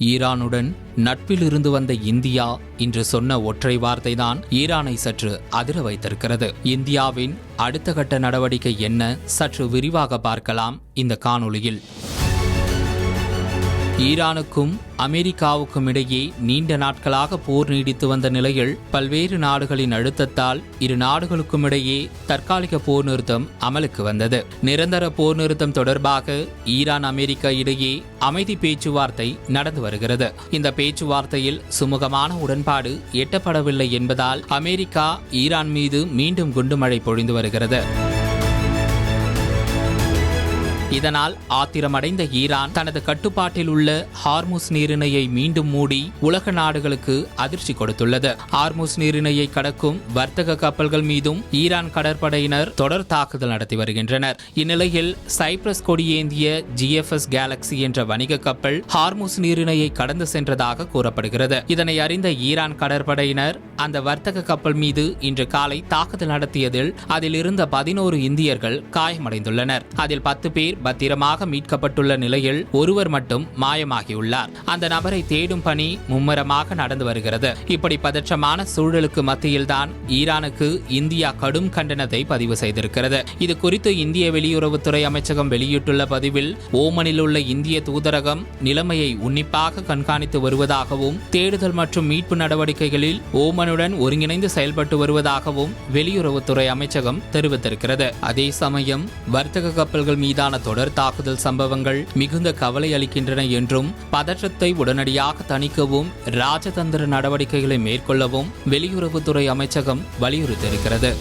ஈரானுடன் நட்பில் இருந்து வந்த இந்தியா இன்று சொன்ன ஒற்றை வார்த்தைதான் ஈரானை சற்று அதிர வைத்திருக்கிறது. இந்தியாவின் அடுத்த கட்ட நடவடிக்கை என்ன, சற்று விரிவாக பார்க்கலாம் இந்த காணொளியில். ஈரானுக்கும் அமெரிக்காவுக்கும் இடையே நீண்ட நாட்களாக போர் நீடித்து வந்த நிலையில் பல்வேறு நாடுகளின் அழுத்தத்தால் இரு நாடுகளுக்கும் இடையே தற்காலிக போர் நிறுத்தம் அமலுக்கு வந்தது. நிரந்தர போர் நிறுத்தம் தொடர்பாக ஈரான் அமெரிக்கா இடையே அமைதி பேச்சுவார்த்தை நடந்து வருகிறது. இந்த பேச்சுவார்த்தையில் சுமூகமான உடன்பாடு எட்டப்படவில்லை என்பதால் அமெரிக்கா ஈரான் மீது மீண்டும் குண்டுமழை பொழிந்து வருகிறது. இதனால் ஆத்திரமடைந்த ஈரான் தனது கட்டுப்பாட்டில் உள்ள ஹார்முஸ் நீரிணையை மீண்டும் மூடி உலக நாடுகளுக்கு அதிர்ச்சி கொடுத்துள்ளது. ஹார்முஸ் நீரிணையை கடக்கும் வர்த்தக கப்பல்கள் மீதும் ஈரான் கடற்படையினர் தொடர் தாக்குதல் நடத்தி வருகின்றனர். இந்நிலையில் சைப்ரஸ் கொடியேந்திய GFS கேலக்சி என்ற வணிக கப்பல் ஹார்முஸ் நீரிணையை கடந்து சென்றதாக கூறப்படுகிறது. இதனை அறிந்த ஈரான் கடற்படையினர் அந்த வர்த்தக கப்பல் மீது இன்று காலை தாக்குதல் நடத்தியதில் அதில் இருந்த 11 இந்தியர்கள் காயமடைந்துள்ளனர். அதில் 10 பேர் பத்திரமாக மீட்கப்பட்டுள்ள நிலையில் ஒருவர் மட்டும் மாயமாகியுள்ளார். அந்த நபரை தேடும் பணி மும்முரமாக நடந்து வருகிறது. இப்படி பதற்றமான சூழலுக்கு மத்தியில்தான் ஈரானுக்கு இந்தியா கடும் கண்டனத்தை பதிவு செய்திருக்கிறது. இது குறித்து இந்திய வெளியுறவுத்துறை அமைச்சகம் வெளியிட்டுள்ள பதிவில், ஓமனில் உள்ள இந்திய தூதரகம் நிலைமையை உன்னிப்பாக கண்காணித்து வருவதாகவும் தேடுதல் மற்றும் மீட்பு நடவடிக்கைகளில் ஓமனுடன் ஒருங்கிணைந்து செயல்பட்டு வருவதாகவும் வெளியுறவுத்துறை அமைச்சகம் தெரிவித்திருக்கிறது. அதே சமயம் வர்த்தக கப்பல்கள் மீதான தொடர் தாக்குதல் சம்பவங்கள் மிகுந்த கவலை அளிக்கின்றன என்றும் பதற்றத்தை உடனடியாக தணிக்கவும் ராஜதந்திர நடவடிக்கைகளை மேற்கொள்ளவும் வெளியுறவுத்துறை அமைச்சகம் வலியுறுத்தியிருக்கிறது.